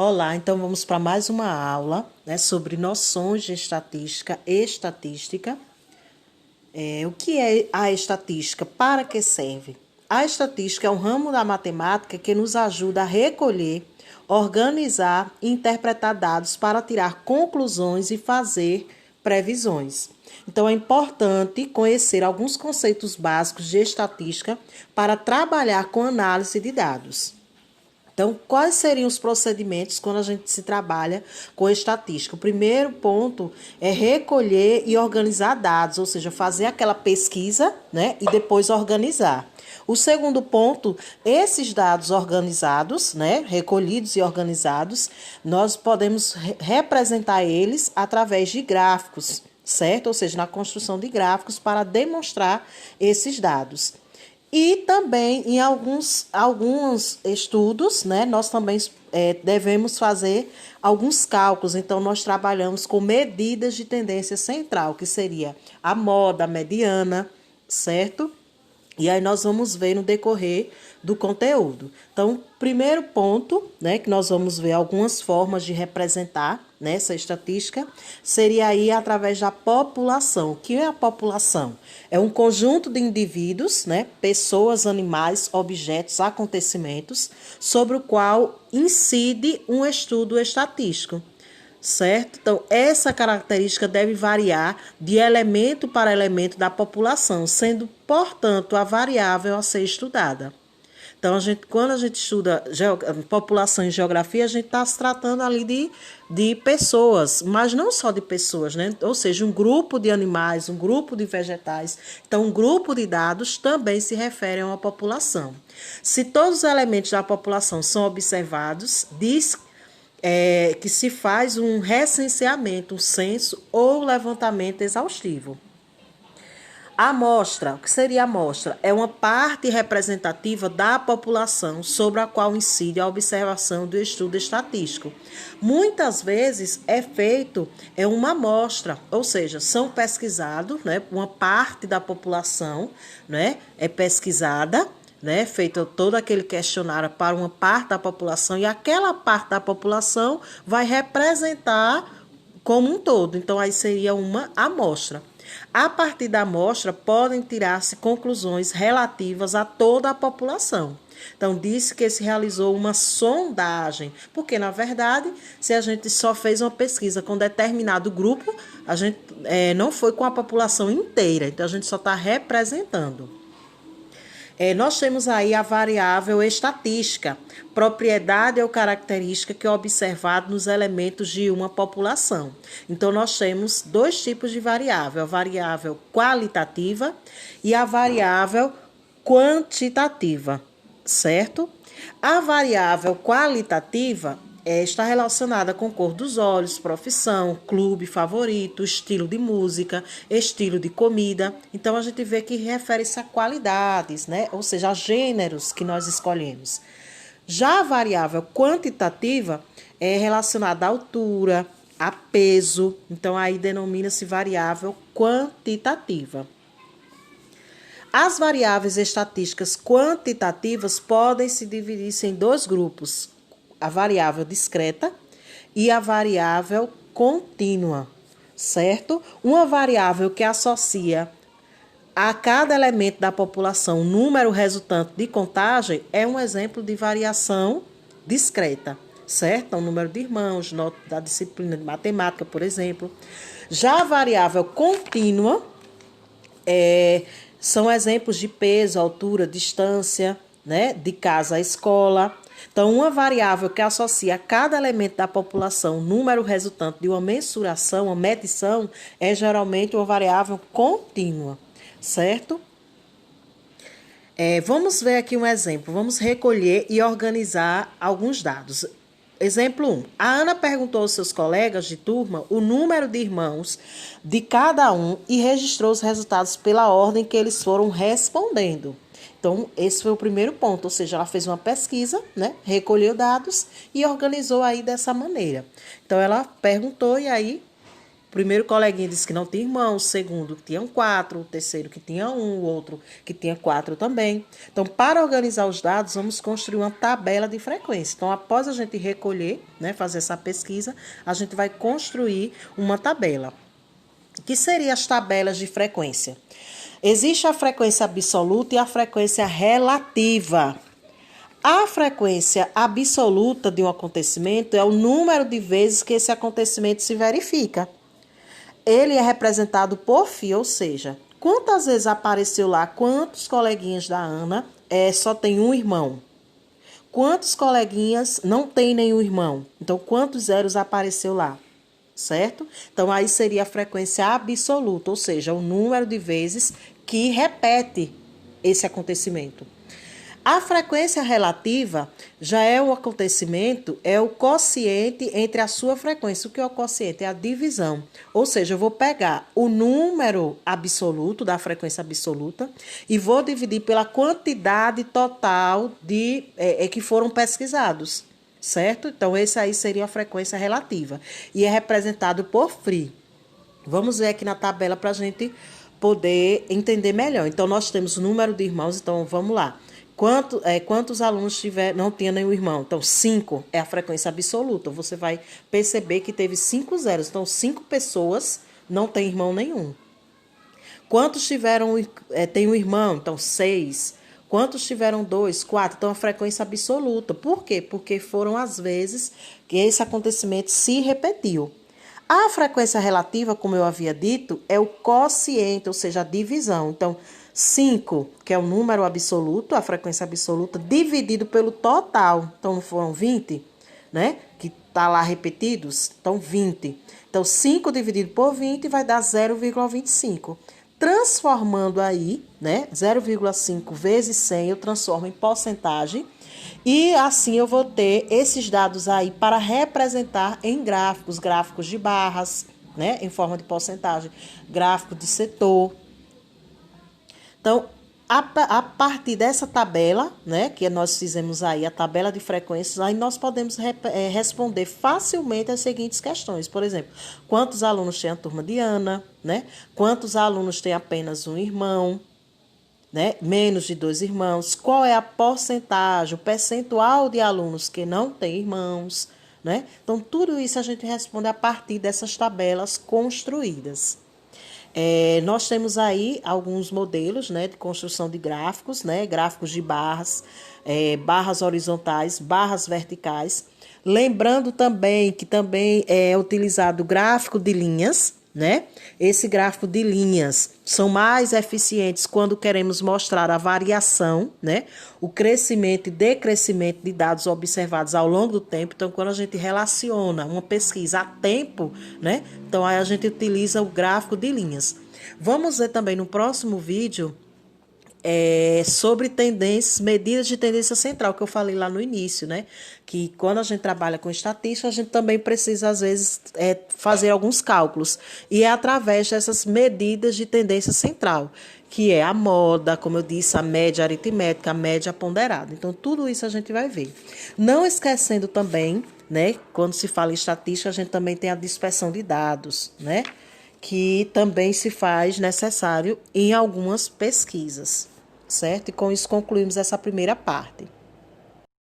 Olá, então vamos para mais uma aula, né, sobre noções de estatística e estatística. O que é a estatística? Para que serve? A estatística é um ramo da matemática que nos ajuda a recolher, organizar e interpretar dados para tirar conclusões e fazer previsões. Então, é importante conhecer alguns conceitos básicos de estatística para trabalhar com análise de dados. Então, quais seriam os procedimentos quando a gente se trabalha com estatística? O primeiro ponto é recolher e organizar dados, ou seja, fazer aquela pesquisa, né, e depois organizar. O segundo ponto, esses dados organizados, né, recolhidos e organizados, nós podemos representar eles através de gráficos, certo? Ou seja, na construção de gráficos para demonstrar esses dados. E também em alguns estudos, né, nós também devemos fazer alguns cálculos. Então, nós trabalhamos com medidas de tendência central, que seria a moda, a mediana, certo? E aí nós vamos ver no decorrer do conteúdo. Então, primeiro ponto, né, que nós vamos ver algumas formas de representar nessa estatística, seria aí através da população. O que é a população? É um conjunto de indivíduos, né, pessoas, animais, objetos, acontecimentos, sobre o qual incide um estudo estatístico. Certo? Então, essa característica deve variar de elemento para elemento da população, sendo, portanto, a variável a ser estudada. Então, quando a gente estuda população em geografia, a gente está se tratando ali de pessoas, mas não só de pessoas, né? Ou seja, um grupo de animais, um grupo de vegetais. Então, um grupo de dados também se refere a uma população. Se todos os elementos da população são observados, diz que se faz um recenseamento, um censo ou levantamento exaustivo. A amostra, o que seria a amostra? É uma parte representativa da população sobre a qual incide a observação do estudo estatístico. Muitas vezes é feito uma amostra, ou seja, são pesquisados, né, uma parte da população, né, é pesquisada, né, feito todo aquele questionário para uma parte da população e aquela parte da população vai representar como um todo. Então, aí seria uma amostra. A partir da amostra, podem tirar-se conclusões relativas a toda a população. Então, disse que se realizou uma sondagem, porque, na verdade, se a gente só fez uma pesquisa com determinado grupo, a gente não foi com a população inteira, então a gente só está representando. Nós temos aí a variável estatística, propriedade ou característica que é observado nos elementos de uma população. Então, nós temos dois tipos de variável, a variável qualitativa e a variável quantitativa, certo? A variável qualitativa está relacionada com cor dos olhos, profissão, clube favorito, estilo de música, estilo de comida. Então, a gente vê que refere-se a qualidades, né? Ou seja, a gêneros que nós escolhemos. Já a variável quantitativa é relacionada à altura, a peso. Então, aí denomina-se variável quantitativa. As variáveis estatísticas quantitativas podem se dividir em dois grupos: a variável discreta e a variável contínua, certo? Uma variável que associa a cada elemento da população número resultante de contagem é um exemplo de variação discreta, certo? O número de irmãos, nota da disciplina de matemática, por exemplo. Já a variável contínua são exemplos de peso, altura, distância, né, de casa à escola. Então, uma variável que associa a cada elemento da população número resultante de uma mensuração, uma medição, é geralmente uma variável contínua, certo? Vamos ver aqui um exemplo. Vamos recolher e organizar alguns dados. Exemplo 1. A Ana perguntou aos seus colegas de turma o número de irmãos de cada um e registrou os resultados pela ordem que eles foram respondendo. Então, esse foi o primeiro ponto, ou seja, ela fez uma pesquisa, né, recolheu dados e organizou aí dessa maneira. Então, ela perguntou e aí O primeiro coleguinha disse que não tinha irmão, o segundo que tinha 4, o terceiro que tinha 1, o outro que tinha 4 também. Então, para organizar os dados, vamos construir uma tabela de frequência. Então, após a gente recolher, né, fazer essa pesquisa, a gente vai construir uma tabela. O que seriam as tabelas de frequência? Existe a frequência absoluta e a frequência relativa. A frequência absoluta de um acontecimento é o número de vezes que esse acontecimento se verifica. Ele é representado por φ, ou seja, quantas vezes apareceu lá, quantos coleguinhas da Ana só tem um irmão? Quantos coleguinhas não tem nenhum irmão? Então, quantos zeros apareceu lá? Certo? Então, aí seria a frequência absoluta, ou seja, o número de vezes que repete esse acontecimento. A frequência relativa já é o acontecimento, é o quociente entre a sua frequência. O que é o quociente? É a divisão. Ou seja, eu vou pegar o número absoluto da frequência absoluta e vou dividir pela quantidade total de que foram pesquisados. Certo? Então, esse aí seria a frequência relativa. E é representado por φ. Vamos ver aqui na tabela para a gente poder entender melhor. Então, nós temos o número de irmãos. Então, vamos lá. Quantos alunos não tinham nenhum irmão? Então, 5 é a frequência absoluta. Você vai perceber que teve 5 zeros. Então, 5 pessoas não têm irmão nenhum. Quantos têm um irmão? Então, 6. Quantos tiveram 2? 4. Então, a frequência absoluta. Por quê? Porque foram as vezes que esse acontecimento se repetiu. A frequência relativa, como eu havia dito, é o quociente, ou seja, a divisão. Então, 5, que é o número absoluto, a frequência absoluta, dividido pelo total. Então, não foram 20, né? Que está lá repetidos. Então, 20. Então, 5 dividido por 20 vai dar 0,25. Transformando aí, né? 0,5 vezes 100, eu transformo em porcentagem. E assim eu vou ter esses dados aí para representar em gráficos de barras, né? Em forma de porcentagem, gráfico de setor. Então, a partir dessa tabela, né, que nós fizemos aí, a tabela de frequências, aí nós podemos responder facilmente as seguintes questões. Por exemplo, quantos alunos tem a turma de Ana, né? Quantos alunos tem apenas um irmão, né? Menos de 2 irmãos? Qual é a porcentagem, o percentual de alunos que não têm irmãos, né? Então, tudo isso a gente responde a partir dessas tabelas construídas. Nós temos aí alguns modelos, né, de construção de gráficos, né, gráficos de barras, barras horizontais, barras verticais. Lembrando também que também é utilizado o gráfico de linhas, né? Esse gráfico de linhas são mais eficientes quando queremos mostrar a variação, né? O crescimento e decrescimento de dados observados ao longo do tempo. Então, quando a gente relaciona uma pesquisa a tempo, né? Então, aí a gente utiliza o gráfico de linhas. Vamos ver também no próximo vídeo sobre medidas de tendência central, que eu falei lá no início, né? Que quando a gente trabalha com estatística, a gente também precisa, às vezes, fazer alguns cálculos. E é através dessas medidas de tendência central, que é a moda, como eu disse, a média aritmética, a média ponderada. Então, tudo isso a gente vai ver. Não esquecendo também, né? Quando se fala em estatística, a gente também tem a dispersão de dados, né? Que também se faz necessário em algumas pesquisas, certo? E com isso concluímos essa primeira parte.